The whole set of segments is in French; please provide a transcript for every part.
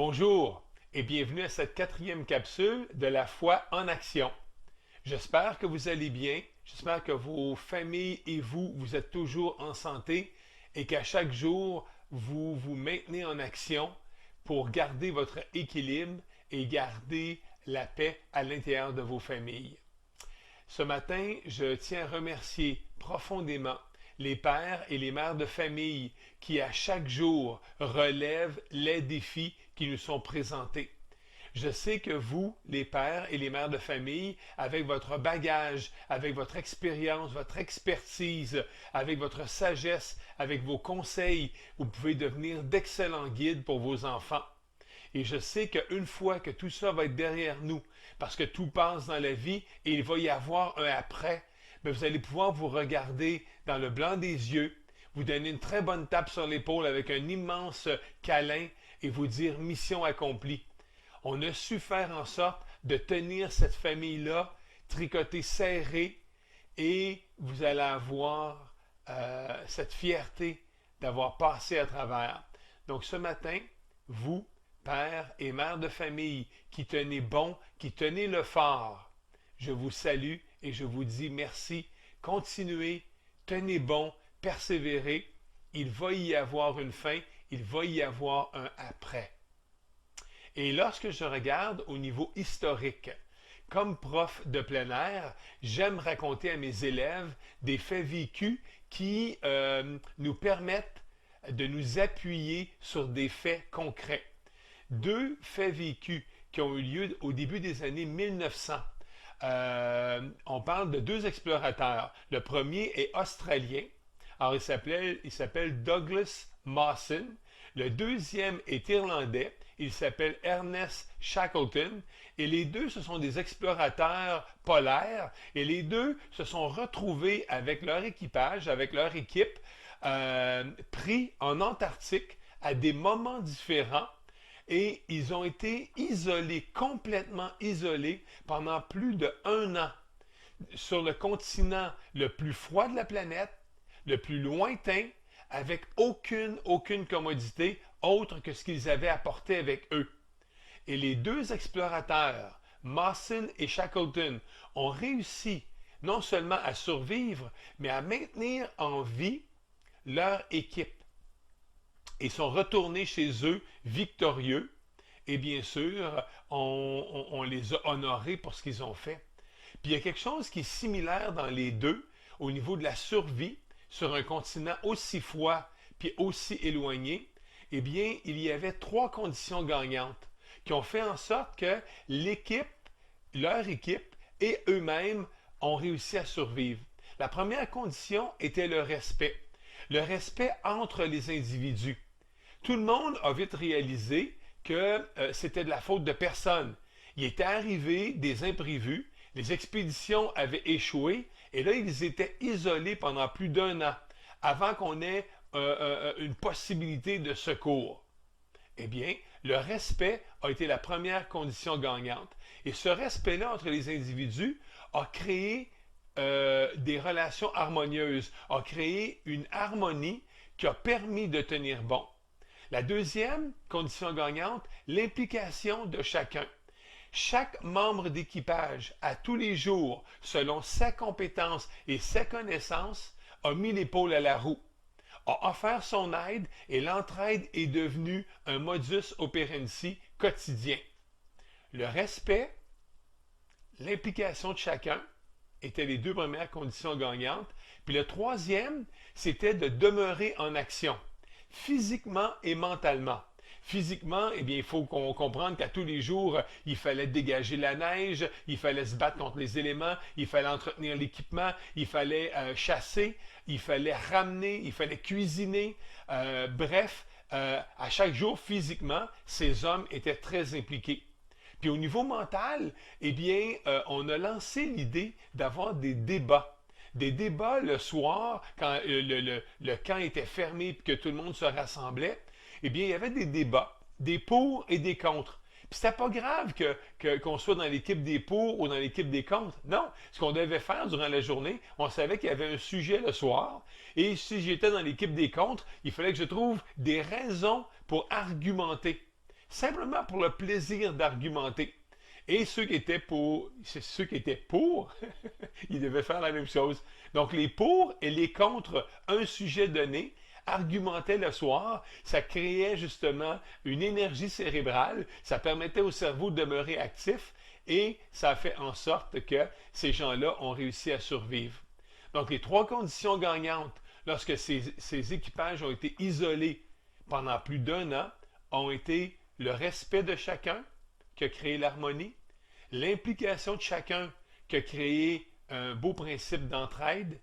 Bonjour et bienvenue à cette quatrième capsule de la foi en action. J'espère que vous allez bien, j'espère que vos familles et vous êtes toujours en santé et qu'à chaque jour, vous vous maintenez en action pour garder votre équilibre et garder la paix à l'intérieur de vos familles. Ce matin, je tiens à remercier profondément les pères et les mères de famille qui, à chaque jour, relèvent les défis qui nous sont présentés. Je sais que vous, les pères et les mères de famille, avec votre bagage, avec votre expérience, votre expertise, avec votre sagesse, avec vos conseils, vous pouvez devenir d'excellents guides pour vos enfants. Et je sais qu'une fois que tout ça va être derrière nous, parce que tout passe dans la vie et il va y avoir un après, mais vous allez pouvoir vous regarder dans le blanc des yeux, vous donner une très bonne tape sur l'épaule avec un immense câlin et vous dire mission accomplie. On a su faire en sorte de tenir cette famille-là tricotée serrée et vous allez avoir cette fierté d'avoir passé à travers. Donc ce matin, vous, pères et mères de famille qui tenez bon, qui tenez le fort, je vous salue et je vous dis merci. Continuez, tenez bon, persévérez. Il va y avoir une fin, il va y avoir un après. Et lorsque je regarde au niveau historique, comme prof de plein air, j'aime raconter à mes élèves des faits vécus qui nous permettent de nous appuyer sur des faits concrets. Deux faits vécus qui ont eu lieu au début des années 1900. On parle de deux explorateurs. Le premier est australien. Alors, il s'appelle Douglas Mawson. Le deuxième est irlandais. Il s'appelle Ernest Shackleton. Et les deux, ce sont des explorateurs polaires. Et les deux se sont retrouvés avec leur équipage, avec leur équipe, pris en Antarctique à des moments différents. Et ils ont été isolés, complètement isolés, pendant plus d'1 an, sur le continent le plus froid de la planète, le plus lointain, avec aucune commodité autre que ce qu'ils avaient apporté avec eux. Et les deux explorateurs, Mawson et Shackleton, ont réussi non seulement à survivre, mais à maintenir en vie leur équipe. Ils sont retournés chez eux victorieux et bien sûr, on les a honorés pour ce qu'ils ont fait. Puis il y a quelque chose qui est similaire dans les deux au niveau de la survie sur un continent aussi froid puis aussi éloigné. Eh bien, il y avait 3 conditions gagnantes qui ont fait en sorte que l'équipe, leur équipe et eux-mêmes ont réussi à survivre. La première condition était le respect. Le respect entre les individus. Tout le monde a vite réalisé que c'était de la faute de personne. Il était arrivé des imprévus, les expéditions avaient échoué, et là, ils étaient isolés pendant plus d'1 an, avant qu'on ait une possibilité de secours. Eh bien, le respect a été la première condition gagnante. Et ce respect-là entre les individus a créé des relations harmonieuses, a créé une harmonie qui a permis de tenir bon. La deuxième condition gagnante, l'implication de chacun. Chaque membre d'équipage, à tous les jours, selon sa compétence et sa connaissance, a mis l'épaule à la roue, a offert son aide et l'entraide est devenue un modus operandi quotidien. Le respect, l'implication de chacun étaient les 2 premières conditions gagnantes. Puis le troisième, c'était de demeurer en action, physiquement et mentalement. Physiquement, eh bien, il faut qu'on comprenne qu'à tous les jours, il fallait dégager la neige, il fallait se battre contre les éléments, il fallait entretenir l'équipement, il fallait chasser, il fallait ramener, il fallait cuisiner. Bref, à chaque jour, physiquement, ces hommes étaient très impliqués. Puis au niveau mental, eh bien, on a lancé l'idée d'avoir des débats. Des débats le soir, quand le camp était fermé et que tout le monde se rassemblait, eh bien, il y avait des débats, des pour et des contre. Puis c'était pas grave qu'on soit dans l'équipe des pour ou dans l'équipe des contre. Non, ce qu'on devait faire durant la journée, on savait qu'il y avait un sujet le soir. Et si j'étais dans l'équipe des contre, il fallait que je trouve des raisons pour argumenter. simplement pour le plaisir d'argumenter. Et ceux qui étaient pour, ils devaient faire la même chose. Donc les pour et les contre un sujet donné argumentaient le soir, ça créait justement une énergie cérébrale, ça permettait au cerveau de demeurer actif et ça a fait en sorte que ces gens-là ont réussi à survivre. Donc les trois conditions gagnantes lorsque ces équipages ont été isolés pendant plus d'un an ont été le respect de chacun qui a créé l'harmonie, l'implication de chacun qui a créé un beau principe d'entraide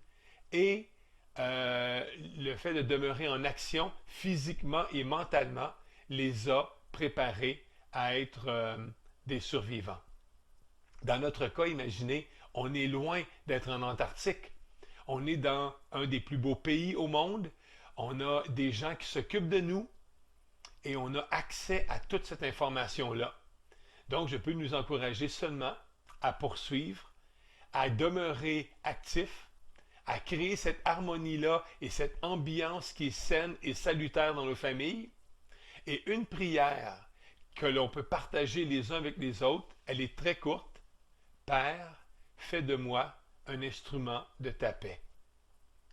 et le fait de demeurer en action physiquement et mentalement les a préparés à être des survivants. Dans notre cas, imaginez, on est loin d'être en Antarctique. On est dans un des plus beaux pays au monde. On a des gens qui s'occupent de nous et on a accès à toute cette information-là. Donc, je peux nous encourager seulement à poursuivre, à demeurer actifs, à créer cette harmonie-là et cette ambiance qui est saine et salutaire dans nos familles. Et une prière que l'on peut partager les uns avec les autres, elle est très courte. Père, fais de moi un instrument de ta paix.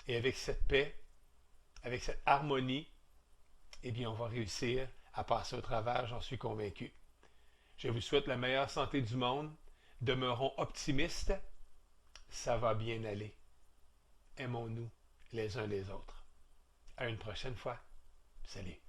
Et avec cette paix, avec cette harmonie, eh bien, on va réussir à passer au travers, j'en suis convaincu. Je vous souhaite la meilleure santé du monde. Demeurons optimistes. Ça va bien aller. Aimons-nous les uns les autres. À une prochaine fois. Salut.